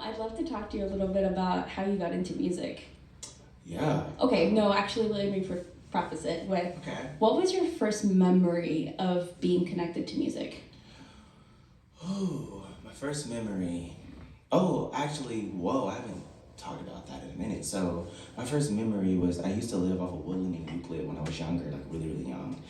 I'd love to talk to you a little bit about how you got into music. Yeah. Okay, no, actually, let me preface it with, what was your first memory of being connected to music? Oh, my first memory. Actually, I haven't talked about that in a minute. So my first memory was I used to live off of Woodland and Euclid when I was younger, like really, really young.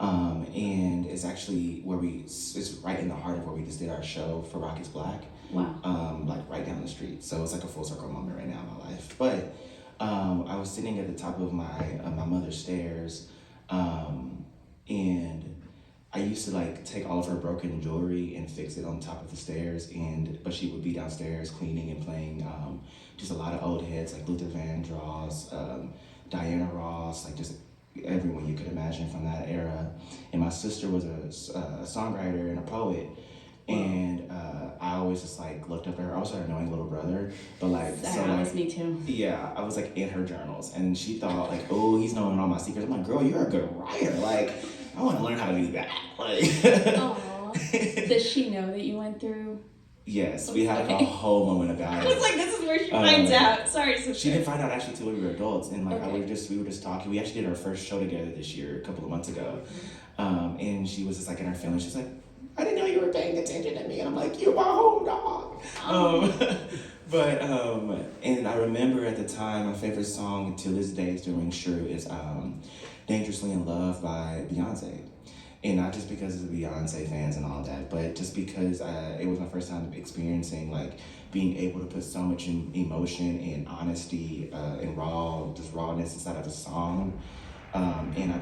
And it's actually it's right in the heart of where we just did our show for Rock is Black. Wow. Like right down the street. So it's like a full circle moment right now in my life. But I was sitting at the top of my mother's stairs, and I used to like take all of her broken jewelry and fix it on top of the stairs, but she would be downstairs cleaning and playing just a lot of old hits like Luther Vandross, Diana Ross, like just everyone you could imagine from that era. And my sister was a songwriter and a poet. And I always just like looked up at her. I was her annoying little brother, but like that was me too. Yeah, I was like in her journals, and she thought like, oh, he's knowing all my secrets. I'm like, girl, you're a good writer. Like, I want to learn how to do that. Like, aww. Does she know that you went through? Yes, we had a whole moment about it. I was like, this is where she finds out. Sorry, sister. She didn't find out actually till we were adults, and like we were just talking. We actually did our first show together this year, a couple of months ago, and she was just like in her feelings. She's like, I didn't know you were paying attention to me. And I'm like, you're my home dog. And I remember at the time, my favorite song to this day still rings true is Dangerously in Love by Beyonce. And not just because of the Beyonce fans and all that, but just because it was my first time experiencing like being able to put so much emotion and honesty and rawness inside of a song. And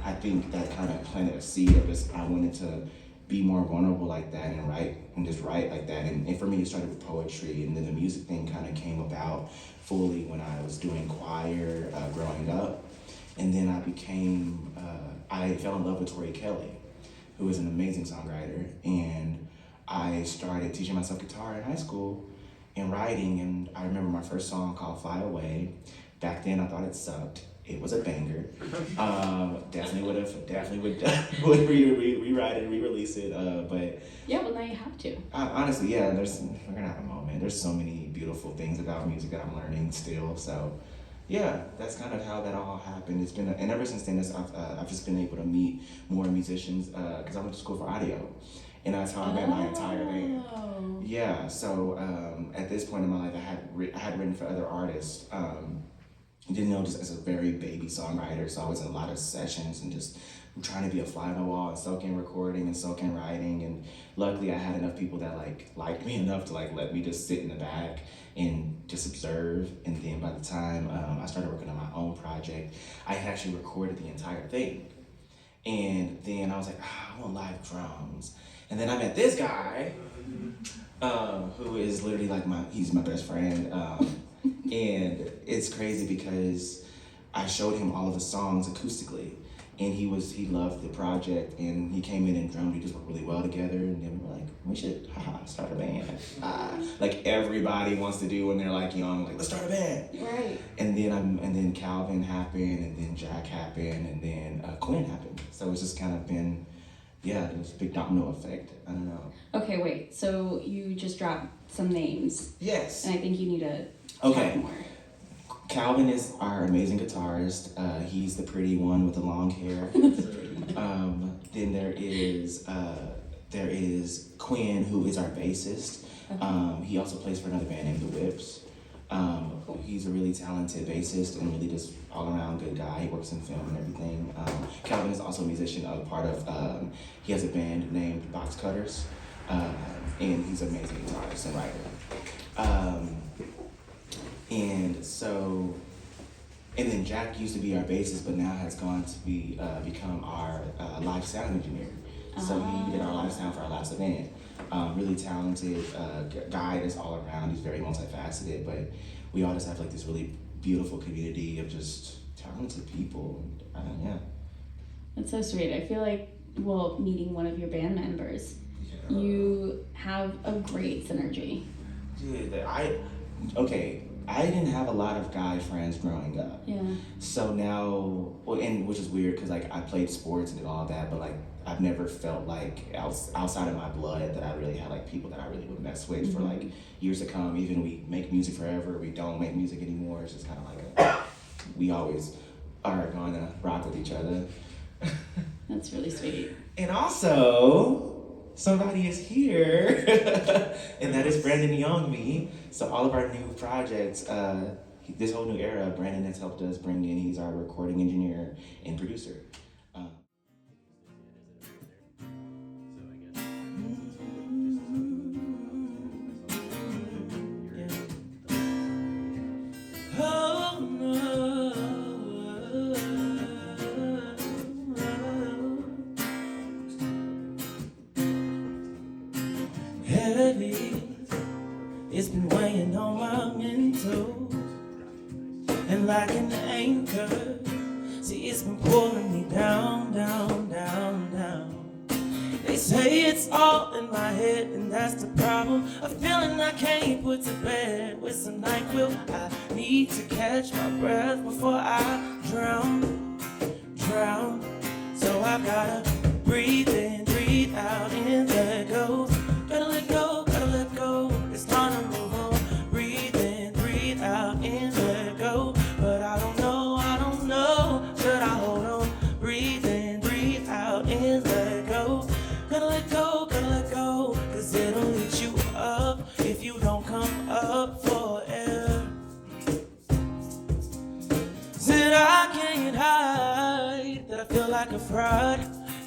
I think that kind of planted a seed of this. I wanted to be more vulnerable like that and write like that. And for me, it started with poetry, and then the music thing kind of came about fully when I was doing choir growing up. And then I fell in love with Tori Kelly, who is an amazing songwriter. And I started teaching myself guitar in high school and writing. And I remember my first song called Fly Away. Back then, I thought it sucked. It was a banger. Definitely would rewrite it and re-release it. But yeah, well now you have to. Honestly, yeah. We're gonna have a moment. There's so many beautiful things about music that I'm learning still. So, yeah, that's kind of how that all happened. It's been, and ever since then, I've just been able to meet more musicians because I went to school for audio, and that's how I met my entire band. Yeah. So at this point in my life, I had written for other artists. Didn't know just as a very baby songwriter, so I was in a lot of sessions and just trying to be a fly on the wall and soak in recording and soak in writing. And luckily I had enough people that liked me enough to let me just sit in the back and just observe. And then by the time I started working on my own project, I had actually recorded the entire thing. And then I was like, I want live drums. And then I met this guy who is literally he's my best friend. And it's crazy because I showed him all of the songs acoustically, and he loved the project, and he came in and drummed. We just worked really well together, and then we were like, we should start a band. Like everybody wants to do when they're like young, like let's start a band. Right. And then Calvin happened, and then Jack happened, and then Quinn happened. So it's just kind of been, there's a big domino effect. I don't know. Okay, wait. So you just dropped some names. Yes. And I think you need to talk more. Calvin is our amazing guitarist. He's the pretty one with the long hair. Then there is Quinn, who is our bassist. Okay. He also plays for another band named The Whips. Cool. He's a really talented bassist and really just all around good guy. He works in film and everything. Calvin is also a musician, he has a band named Box Cutters, and he's an amazing guitarist and writer. And then Jack used to be our bassist, but now has gone to become our live sound engineer. So he did our live sound for our last event. Really talented guy that's all around. He's very multifaceted, but we all just have this really beautiful community of just talented people. Yeah. That's so sweet. I feel like, meeting one of your band members, you have a great synergy. Dude, I didn't have a lot of guy friends growing up. Yeah. So now, which is weird because I played sports and did all that, but I've never felt like outside of my blood that I really had like people that I really would mess with for like years to come. Even we make music forever, we don't make music anymore. It's just kind of like we always are going to rock with each other. That's really sweet. And also, somebody is here, and that is Brandon Youngme. So all of our new projects, this whole new era, Brandon has helped us bring in. He's our recording engineer and producer. It's been weighing on my mental, and like an anchor, see it's been pulling me down, down, down, down. They say it's all in my head, and that's the problem. A feeling I can't put to bed with some NyQuil. I need to catch my breath before I drown, drown. So I gotta breathe in, breathe out, and let go. Gotta let go, gotta let go. It's time to move on. Breathe in, breathe out, and let go. But I don't know, should I hold on? Breathe in, breathe out, and let go. Gotta let go, cause it'll eat you up if you don't come up for air. Said I can't hide that I feel like a fraud.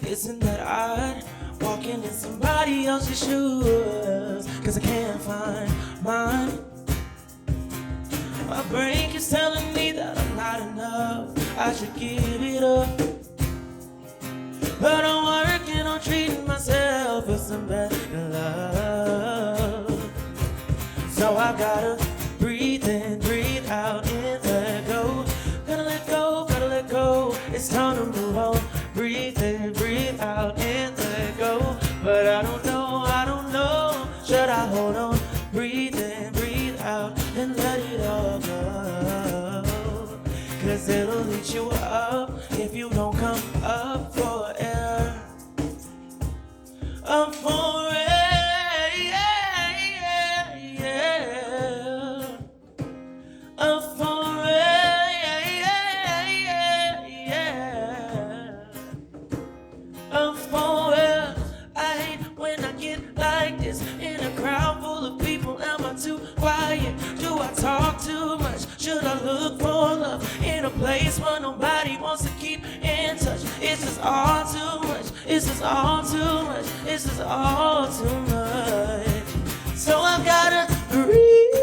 Isn't that odd? Walking in somebody else's shoes, cause I can't find mine. My brain keeps telling me that I'm not enough, I should give it up. But I'm working on treating myself with some better love. So I gotta breathe in, breathe out, and let go. Gotta let go, gotta let go. It's time to move on. Breathe in, breathe out, and let go. But I don't know, should I hold on? Breathe in, breathe out, and let it all go. Cause it'll eat you up if you don't come up for air. Up for air, yeah. Up for air, yeah. Up for air. I hate when I get like this in a crowd full of people. Am I too quiet? Do I talk too much? Should I look for love in a place where nobody wants to keep in touch? It's just all too much. It's just all too much. It's just all too much. So I've gotta breathe.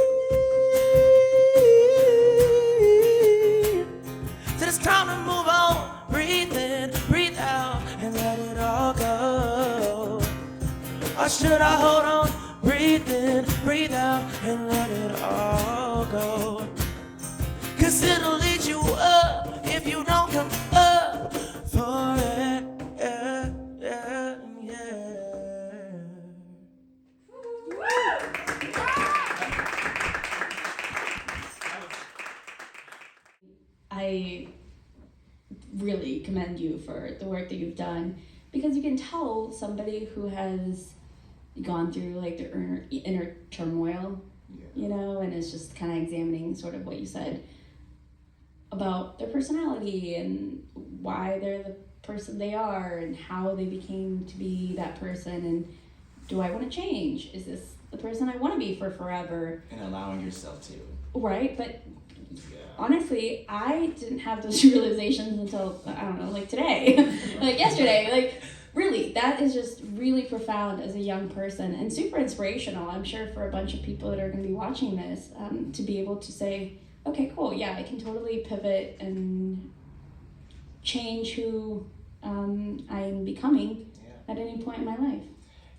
Till it's time to move on. Breathe in, breathe out, and let it all go. Or should I hold on? Breathe in, breathe out, and let it all go. Cause it'll lead you up if you don't come up for it. Yeah, yeah, yeah. I really commend you for the work that you've done, because you can tell somebody who has gone through like their inner turmoil, you know, and is just kind of examining sort of what you said about their personality and why they're the person they are and how they became to be that person, and do I want to change? Is this the person I want to be for forever? And allowing yourself to. Right, but honestly, I didn't have those realizations until, I don't know, like today, like yesterday, like really, that is just really profound as a young person and super inspirational, I'm sure, for a bunch of people that are going to be watching this, to be able to say, okay, cool, yeah, I can totally pivot and change who I'm becoming at any point in my life.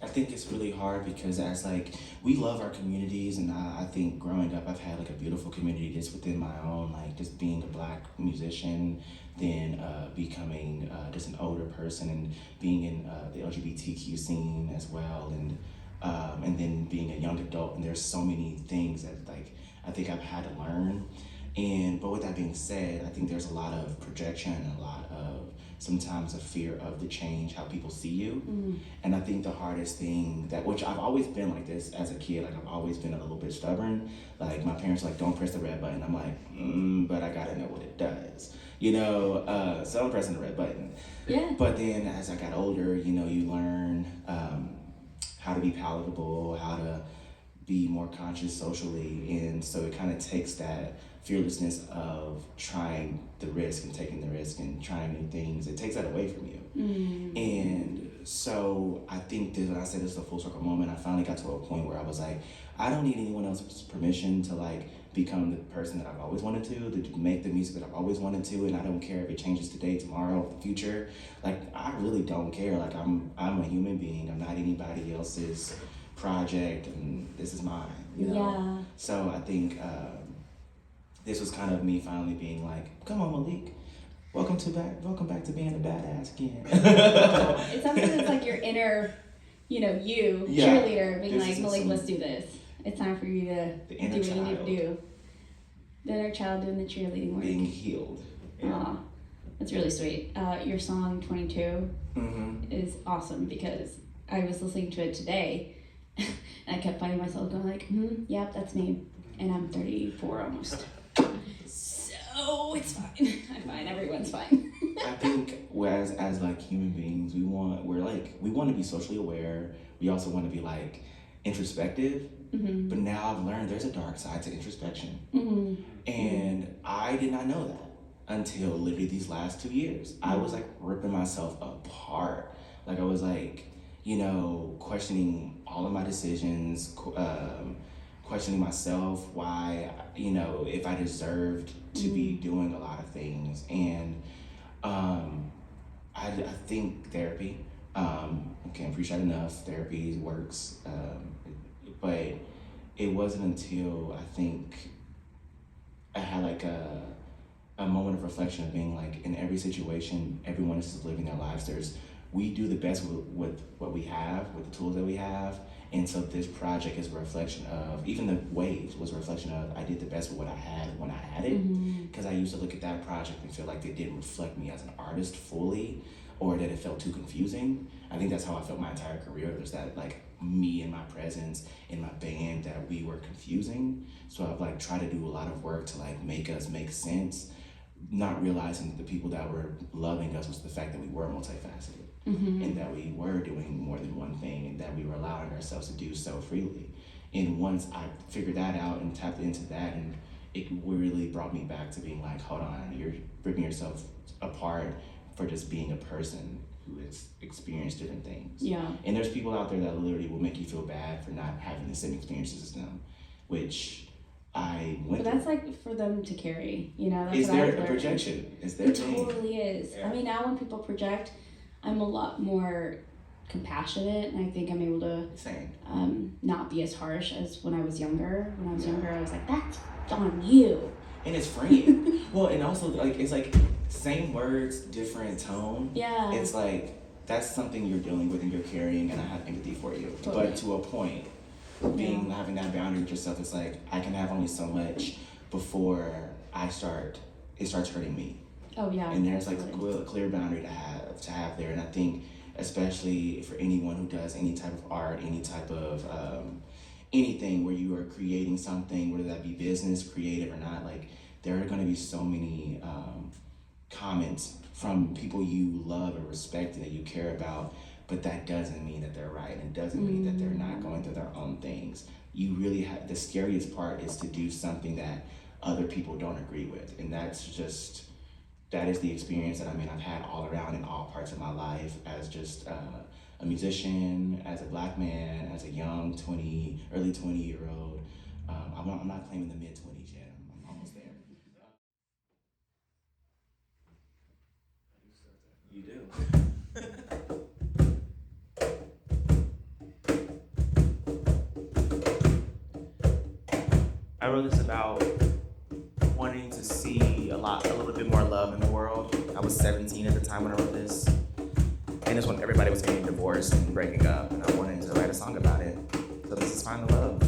I think it's really hard because as like, we love our communities, and I think growing up I've had like a beautiful community just within my own, like just being a Black musician, then becoming just an older person and being in the LGBTQ scene as well, and then being a young adult, and there's so many things that like I think I've had to learn. But with that being said, I think there's a lot of projection and a lot of sometimes a fear of the change, how people see you. And I think the hardest thing which I've always been like this as a kid, like I've always been a little bit stubborn. Like my parents were like, don't press the red button. I'm like, but I gotta know what it does. So I'm pressing the red button. Yeah. But then as I got older, you learn how to be palatable, how to be more conscious socially. And so it kind of takes that fearlessness of trying the risk and taking the risk and trying new things. It takes that away from you. And so I think that when I say this is a full circle moment, I finally got to a point where I was like, I don't need anyone else's permission to like become the person that I've always wanted to make the music that I've always wanted to. And I don't care if it changes today, tomorrow, the future. Like, I really don't care. Like, I'm a human being. I'm not anybody else's project, and this is mine, Yeah. So I think this was kind of me finally being like, come on, Malik, welcome back to being a badass again. It's something that's like your inner, cheerleader being like, Malik, let's do this. It's time for you to do what you need to do. The inner child doing the cheerleading work. Being healed. Yeah. That's really sweet. Your song 22 is awesome because I was listening to it today and I kept finding myself going like, yep, that's me. And I'm 34 almost. So it's fine. I'm fine. Everyone's fine. I think as like human beings, we want to be socially aware. We also want to be like introspective. But now I've learned there's a dark side to introspection. And I did not know that until literally these last 2 years. I was like ripping myself apart. Like I was like, questioning all of my decisions, questioning myself, why, if I deserved to be doing a lot of things. And I think therapy, can't preach that enough, therapy works. But it wasn't until I think I had like a moment of reflection of being like, in every situation, everyone is living their lives. We do the best with what we have, with the tools that we have. And so this project is a reflection of, even the waves was a reflection of, I did the best with what I had when I had it. Because I used to look at that project and feel like it didn't reflect me as an artist fully, or that it felt too confusing. I think that's how I felt my entire career. There's that like me and my presence in my band, that we were confusing. So I've like tried to do a lot of work to like make us make sense, not realizing that the people that were loving us was the fact that we were multifaceted. And that we were doing more than one thing, and that we were allowing ourselves to do so freely. And once I figured that out and tapped into that, and it really brought me back to being like, hold on, you're ripping yourself apart for just being a person who has experienced different things. Yeah. And there's people out there that literally will make you feel bad for not having the same experiences as them, which I went But that's like for them to carry, That's is what there I've a learned. projection? Is there It totally is. Yeah. I mean, now when people project, I'm a lot more compassionate, and I think I'm able to Same. not be as harsh as when I was younger. When I was younger, I was like, that's on you. And it's freeing. Well, and also like it's like same words, different tone. Yeah. It's like that's something you're dealing with and you're carrying, and I have empathy for you. Totally. But to a point, having that boundary with yourself, it's like I can have only so much before it starts hurting me. Oh yeah. And there's like a clear boundary to have there. And I think especially for anyone who does any type of art, any type of anything where you are creating something, whether that be business, creative or not, like there are going to be so many comments from people you love and respect and that you care about, but that doesn't mean that they're right, and doesn't mean that they're not going through their own things. You really have, the scariest part is to do something that other people don't agree with, and that is the experience that I've had all around in all parts of my life as just a musician, as a Black man, as a young early 20-year-old. I'm not claiming the mid-20s yet. I'm almost there. You do. I wrote this about wanting to see a little bit more love in the world. I was 17 at the time when I wrote this. And it's when everybody was getting divorced and breaking up, and I wanted to write a song about it. So this is Find the Love.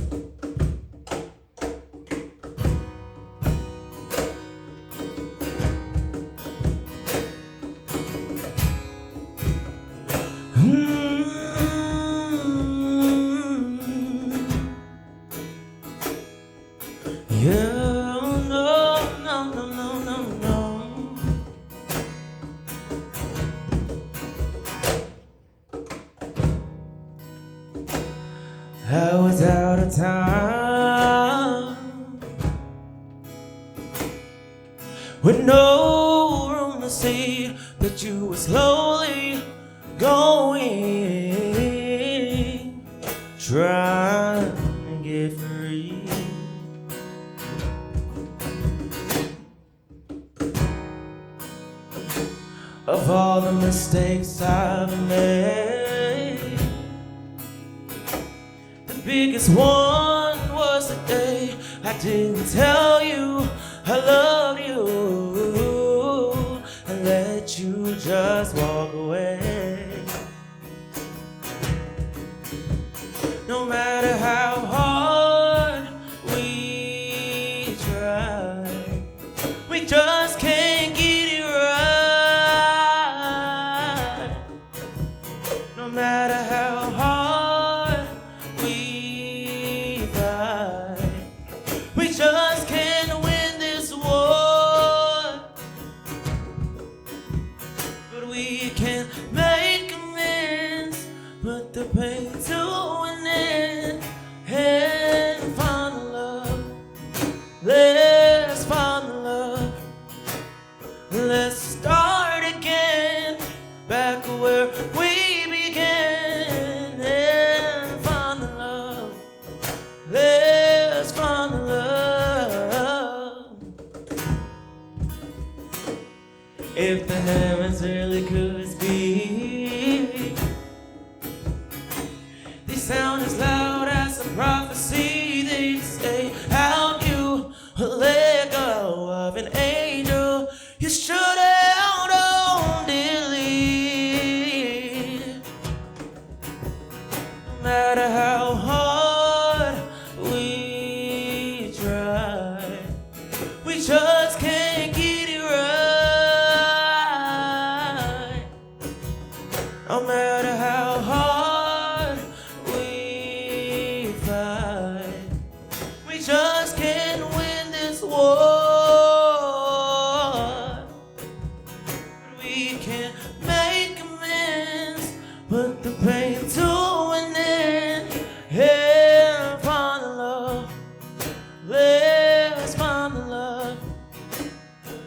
Yeah, no, no, no, no, no, no. I was out of town with no room to see that you were slowly going, trying to get free. Of all the mistakes I've made, the biggest one was the day I didn't tell you I love you and let you just walk away. No matter how hard we try, we just can't get it right. No matter how hard we fight, we just can't win this war. But we can make amends, put the pain to an end, and find the love. Let's find the love. Let's start again, back where we began, and find the love. Let's find the love. If the heavens really could speak, they sound as loud as a prophecy. They say how you let go of an angel you should have held on dearly. No matter how hard we try, we just can't get it right. No matter how hard we fight, we just can't win this war. But we can make amends, put the pain to an end, and find the love. Let's find the love.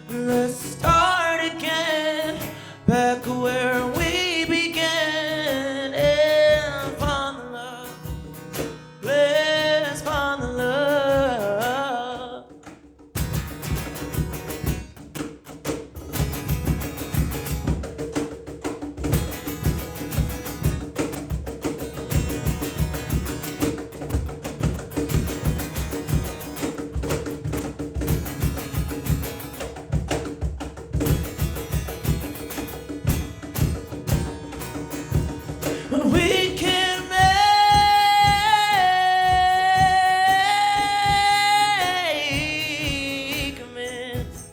Let's start again, back where we began, and find the love. Let's find the love. We can make amends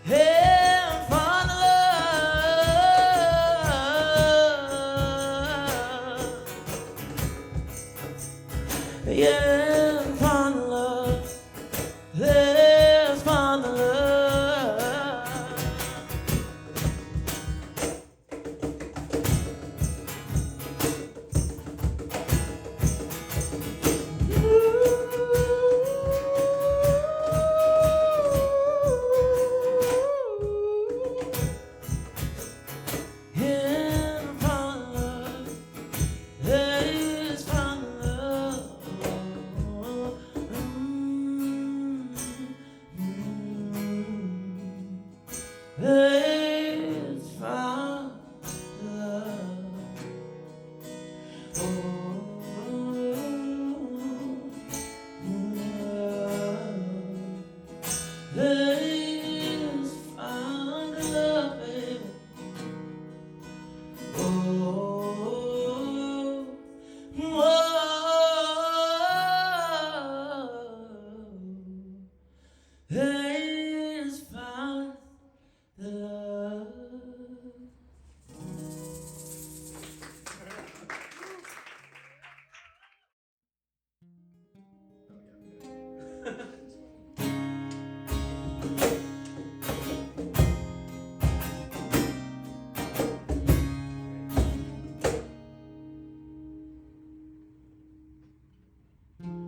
and find love. Yeah, find love. Let's find the love. And find love. Let's find love.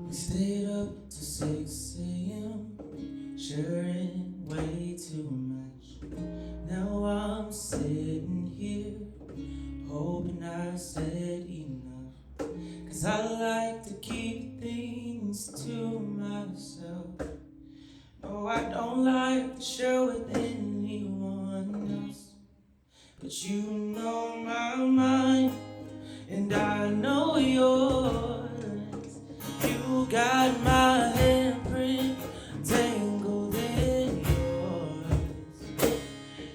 We stayed up till 6 a.m. sharing way too much. Now I'm sitting here hoping I said enough, 'cause I like to keep things to myself. No, I don't like to share with anyone else, but you know my mind and I know yours. You got my handprint tangled in yours,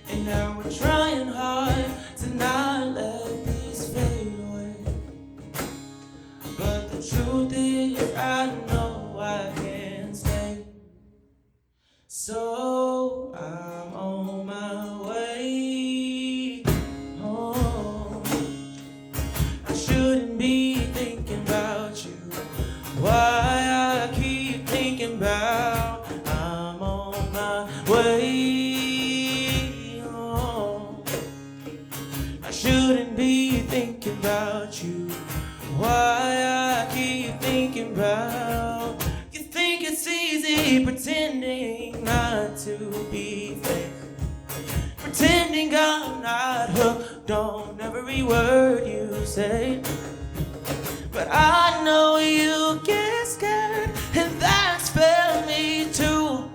and now we're trying hard to not let this fade away. But the truth is, I know I can't stay. So I'm on my way home. I shouldn't be thinking about you. Why I keep thinking about I'm on my way home. I shouldn't be thinking about you. Why I keep thinking about you. Think it's easy pretending not to be fake, pretending I'm not hooked on every word you say. But I know you get scared, and that's fair, me too.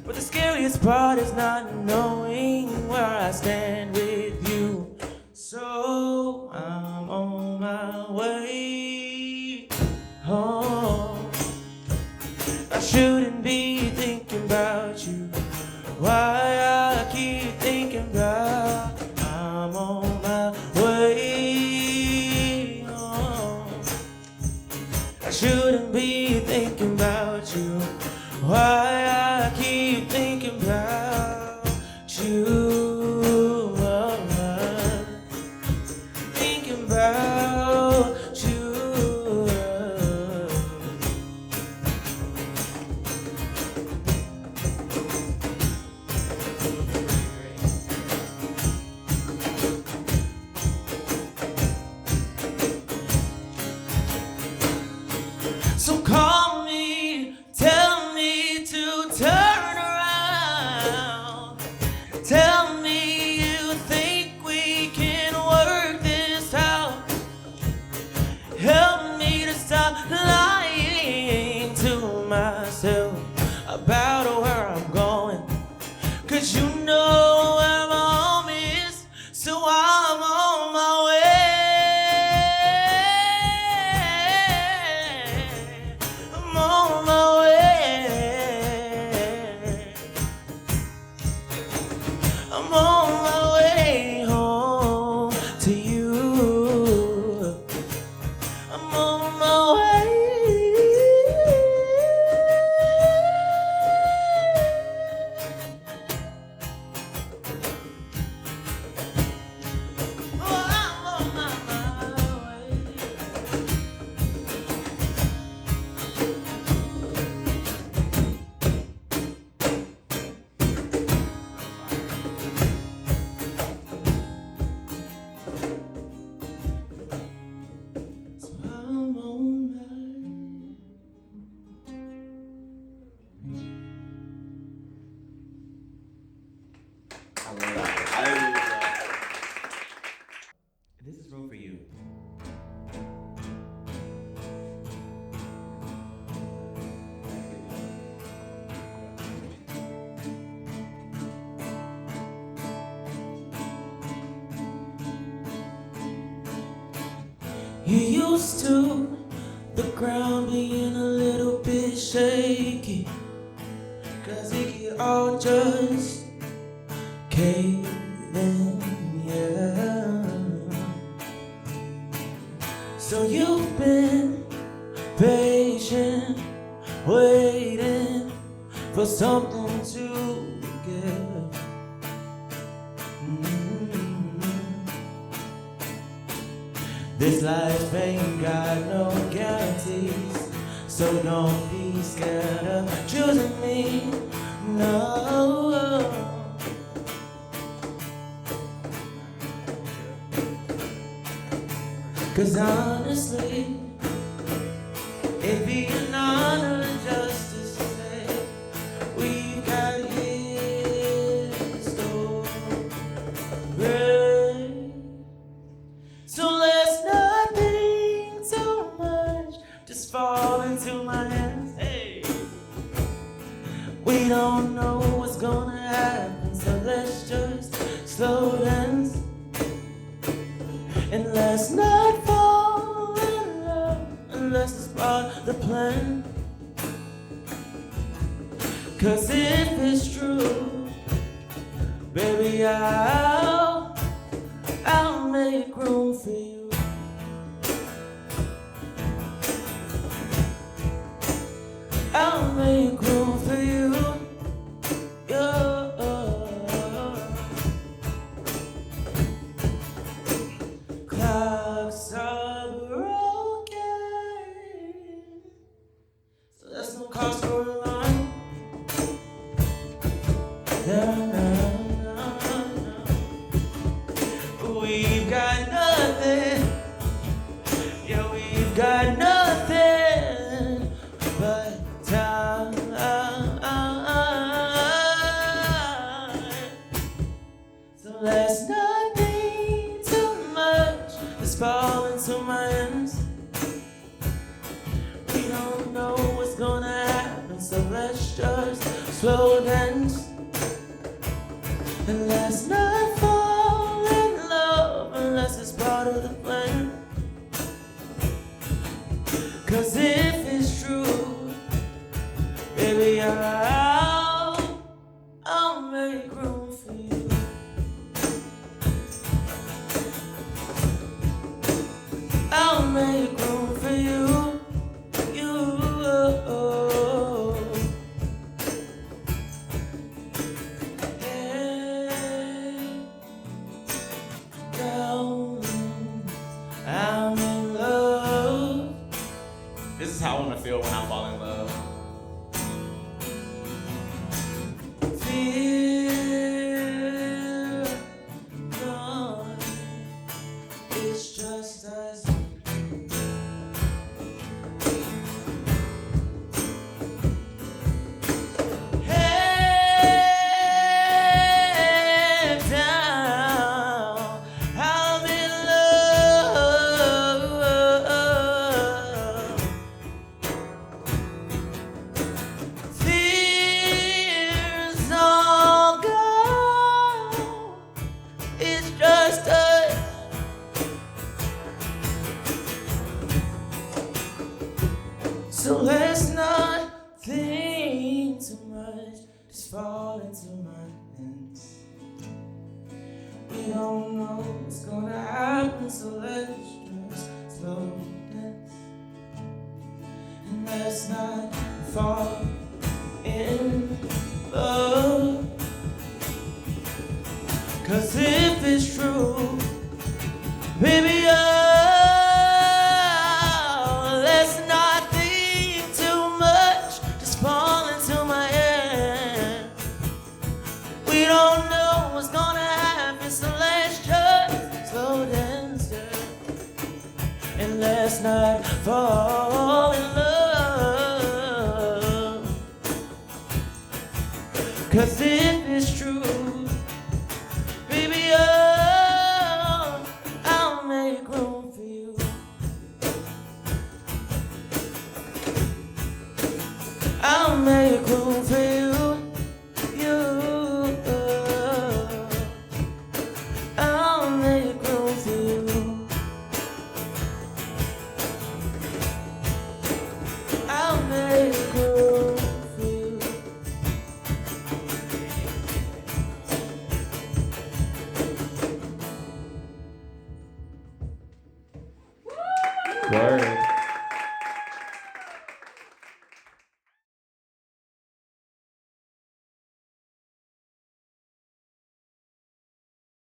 But the scariest part is not knowing where I stand with you. So I'm on my way home. I shouldn't be thinking about you. Why I keep thinking about I'm on my way home. I shouldn't be thinking about you. Why I keep thinking about you. Thinking about you. So call me, tell me to turn around. Tell me you think we can work this out. Help me to stop lying to myself about where I'm going, 'cause you know where my home is, so I'm on my way. I'm on my way. I'm on my way home to you. I'm on my way. Oh, I'm on my way. So I'm on my I love that. This is room for you. You used to the ground being a little bit shaky, 'cause it could all just cave in, yeah. So you've been patient, waiting for something to give. This life ain't got no guarantees, so don't be scared of choosing me, no. 'Cause honestly, it'd be an honor fall into my hands. Hey, we don't know what's gonna happen, so let's just slow dance and let's not fall in love unless it's part of the plan. 'Cause if it's true, baby, I'll make room for you. I'll make room for you. Yeah. Clocks are broken, so there's no cause for alarm. We've got nothing. Yeah, we've got nothing but time. So let's not think too much. Let's fall into my hands. We don't know what's gonna happen, so let's just slow dance. And let's not fall in love unless it's part of the plan. 'Cause if it's true, baby, I'll make room for you. I'll make room for you. You. I'm in love. This is how I want to feel when I fall in love. Feel gone. It's just us. Head down. I'm in love. Fears all gone. It's just us. So let's not think too much. Just fall into my hands. We don't know what's gonna happen, so let's just slow dance. And let's not fall in love. 'Cause if it's true, baby, let's not think too much. Just fall into my hand. We don't know what's gonna happen, so let's just slow dance, yeah. And let's not fall in love. 'Cause if it's true, baby, I'll make room for you. I'll make room for you. You. I'll make room for you. I'll make room for you. Word.